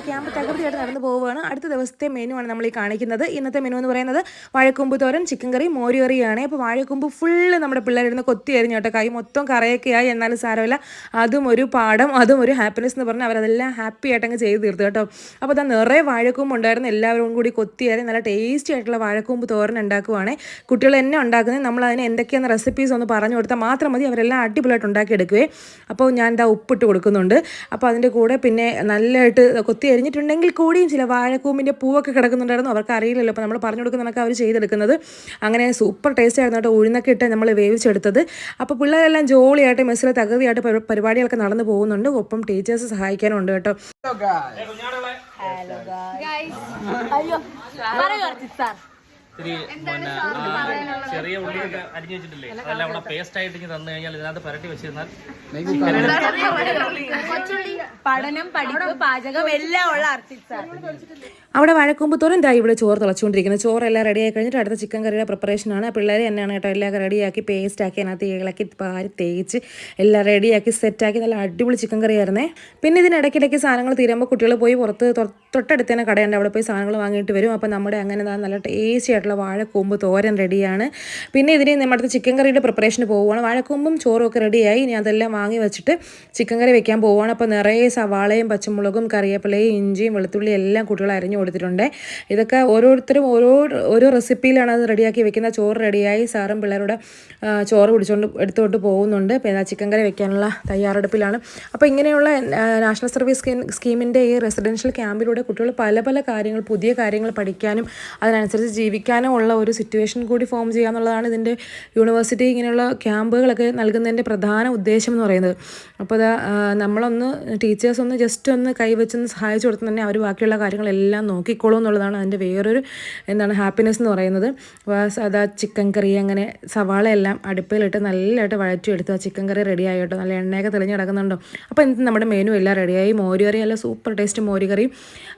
Camp തകൃതിയായിട്ട് നടന്നു പോവുകയാണ്. അടുത്ത ദിവസത്തെ മെനു ആണ് നമ്മൾ ഈ കാണിക്കുന്നത്. ഇന്നത്തെ മെനു എന്ന് പറയുന്നത് വാഴക്കൂമ്പ് തോരൻ, ചിക്കൻ കറി, മോര് കറിയാണ്. അപ്പോൾ വാഴക്കൂമ്പ് ഫുള്ള് നമ്മുടെ പിള്ളേരിരുന്ന് കൊത്തി അരിഞ്ഞു കേട്ടോ. കൈ മൊത്തം കറയൊക്കെ ആയി, എന്നാലും സാരമില്ല, അതും ഒരു പാഠം, അതും ഒരു ഹാപ്പിനെസ് എന്ന് പറഞ്ഞാൽ അവരതെല്ലാം ഹാപ്പി ആയിട്ടങ്ങ് ചെയ്ത് തീർത്തു കേട്ടോ. അപ്പോൾ അത് നിറയെ വാഴക്കൂമ്പ് ഉണ്ടായിരുന്നു. എല്ലാവരും കൂടി കൊത്തിയായി നല്ല ടേസ്റ്റി ആയിട്ടുള്ള വാഴക്കൂമ്പ് തോരൻ ഉണ്ടാക്കുവാണ്. കുട്ടികൾ തന്നെ ഉണ്ടാക്കുന്നത്. നമ്മൾ അതിന് എന്തൊക്കെയാണ് റെസിപ്പീസ് ഒന്ന് പറഞ്ഞു കൊടുത്താൽ മാത്രം മതി, അവരെല്ലാം അടിപൊളിയായിട്ട് ഉണ്ടാക്കിയെടുക്കുകയെ. അപ്പോൾ ഞാൻ എന്താ ഉപ്പിട്ട് കൊടുക്കുന്നുണ്ട്. അപ്പോൾ അതിൻ്റെ കൂടെ പിന്നെ നല്ലതായിട്ട് കൊത്തി അരിഞ്ഞിട്ടുണ്ടെങ്കിൽ കൂടിയും ചില വാഴക്കൂമ്പിൻ്റെ പൂവൊക്കെ കിടക്കുന്നുണ്ടായിരുന്നു. അവർക്ക് അറിയില്ലല്ലോ, അപ്പോൾ നമ്മൾ പറഞ്ഞു കൊടുക്കുന്നതൊക്കെ അവർ ചെയ്തെടുക്കുന്നത്. അങ്ങനെ സൂപ്പർ ടേസ്റ്റ് ആയിരുന്നു കേട്ടോ. ഉഴുന്നൊക്കെ ഇട്ട് നമ്മൾ വേവിച്ചെടുത്തത്. അപ്പോൾ പിള്ളേരെല്ലാം ജോളിയായിട്ട് മെസ്സിൽ തകൃതിയായിട്ട് പരിപാടികളൊക്കെ നടന്നു പോകുന്നുണ്ട്. ഒപ്പം ടീച്ചേഴ്സ് സഹായിക്കാനുണ്ട് കേട്ടോ. ചെറിയ ഉള്ളിയൊക്കെ അരിഞ്ഞു വെച്ചിട്ടില്ലേ, അതെല്ലാം അവിടെ പേസ്റ്റ് ആയിട്ട് തന്നു കഴിഞ്ഞാൽ ഇതിനകത്ത് പരട്ടി വെച്ചിരുന്നാൽ പഠനം, പഠിപ്പ്, പാചകം എല്ലാം ഉള്ള അർച്ചിത് സാർ. അവിടെ വാഴക്കൂമ്പ് തോരൻ ദാ ഇവിടെ ചോറ് തിളച്ചുകൊണ്ടിരിക്കുന്നത്. ചോറെല്ലാം റെഡിയായി കഴിഞ്ഞിട്ട് അടുത്ത ചിക്കൻ കറിയുടെ പ്രിപ്പറേഷനാണ്. പിള്ളേർ തന്നെയാണ് കേട്ടോ എല്ലാം റെഡിയാക്കി പേസ്റ്റാക്കി അതിനകത്ത് ഇളക്കി പാരി തേച്ച് എല്ലാം റെഡിയാക്കി സെറ്റാക്കി നല്ല അടിപൊളി ചിക്കൻ കറി ആയിരുന്നേ. പിന്നെ ഇതിനിടയ്ക്കിടയ്ക്ക് സാധനങ്ങൾ തീരുമ്പോൾ കുട്ടികൾ പോയി പുറത്ത് തൊട്ടടുത്ത് തന്നെ കടയുണ്ട്, അവിടെ പോയി സാധനങ്ങൾ വാങ്ങിയിട്ട് വരും. അപ്പോൾ നമ്മുടെ അങ്ങനെ നല്ല ടേസ്റ്റി ആയിട്ടുള്ള വാഴക്കൂമ്പ് തോരൻ റെഡിയാണ്. പിന്നെ ഇതിന് നമ്മുടെ അടുത്ത് ചിക്കൻ കറിയുടെ പ്രിപ്പറേഷന് പോവുകയാണ്. വാഴക്കൂമ്പും ചോറും ഒക്കെ റെഡിയായി. ഇനി അതെല്ലാം വാങ്ങി വെച്ചിട്ട് ചിക്കൻ കറി വെക്കാൻ പോവുകയാണ്. അപ്പോൾ നിറയെ സവാളയും പച്ചമുളകും കറിവേപ്പിലയും ഇഞ്ചിയും വെളുത്തുള്ളിയും എല്ലാം കുട്ടികൾ അരിഞ്ഞു കൊടുത്തിട്ടുണ്ട്. ഇതൊക്കെ ഓരോരുത്തരും ഓരോ റെസിപ്പിയിലാണ് അത് റെഡിയാക്കി വെക്കുന്നത്. ചോറ് റെഡിയായി. സാറും പിള്ളേരുടെ ചോറ് എടുത്തുകൊണ്ട് പോകുന്നുണ്ട്. അപ്പോൾ ചിക്കൻ കറി വെക്കാനുള്ള തയ്യാറെടുപ്പിലാണ്. അപ്പോൾ ഇങ്ങനെയുള്ള നാഷണൽ സർവീസ് സ്കീമിൻ്റെ ഈ റെസിഡൻഷ്യൽ ക്യാമ്പിലൂടെ കുട്ടികൾ പല പല കാര്യങ്ങൾ, പുതിയ കാര്യങ്ങൾ പഠിക്കാനും അതിനനുസരിച്ച് ജീവിക്കാനും ഉള്ള ഒരു സിറ്റുവേഷൻ കൂടി ഫോം ചെയ്യുക എന്നുള്ളതാണ് ഇതിൻ്റെ യൂണിവേഴ്സിറ്റി ഇങ്ങനെയുള്ള ക്യാമ്പുകളൊക്കെ നൽകുന്നതിൻ്റെ പ്രധാന ഉദ്ദേശം എന്ന് പറയുന്നത്. അപ്പോൾ നമ്മളൊന്ന് ടീച്ചേഴ്സ് ഒന്ന് ജസ്റ്റ് ഒന്ന് കൈവച്ചൊന്ന് സഹായിച്ചു കൊടുത്താൽ തന്നെ അവർ ബാക്കിയുള്ള കാര്യങ്ങളെല്ലാം നോക്കിക്കോളും എന്നുള്ളതാണ് അതിൻ്റെ വേറൊരു ഹാപ്പിനെസ് എന്ന് പറയുന്നത്. സാധാ ചിക്കൻ കറി അങ്ങനെ സവാള എല്ലാം അടുപ്പിലിട്ട് നല്ലതായിട്ട് വഴറ്റിയെടുത്ത് ആ ചിക്കൻ കറി റെഡി ആയി കേട്ടോ. നല്ല എണ്ണയൊക്കെ തെളിഞ്ഞ് കിടക്കുന്നുണ്ടോ. അപ്പോൾ ഇന്നത്തെ നമ്മുടെ മെനു എല്ലാം റെഡിയായി. മോര് കറി നല്ല സൂപ്പർ ടേസ്റ്റ് മോര് കറി.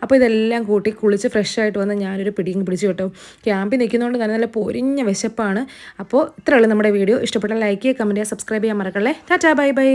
അപ്പോൾ ഇതെല്ലാം കൂട്ടി കുളിച്ച് ഫ്രഷ് ആയിട്ട് വന്ന് ഞാനൊരു പിടിയും പിടിച്ചു കേട്ടോ. ക്യാമ്പിൽ നിൽക്കുന്നതുകൊണ്ട് തന്നെ നല്ല പൊരിഞ്ഞ വിശപ്പാണ്. അപ്പോൾ ഇത്രയുള്ളൂ നമ്മുടെ വീഡിയോ. ഇഷ്ടപ്പെട്ടാൽ ലൈക്ക് ചെയ്യുക, കമൻറ്റ് ചെയ്യുക, സബ്സ്ക്രൈബ് ചെയ്യാൻ മറക്കല്ലേ. Tata, bye bye.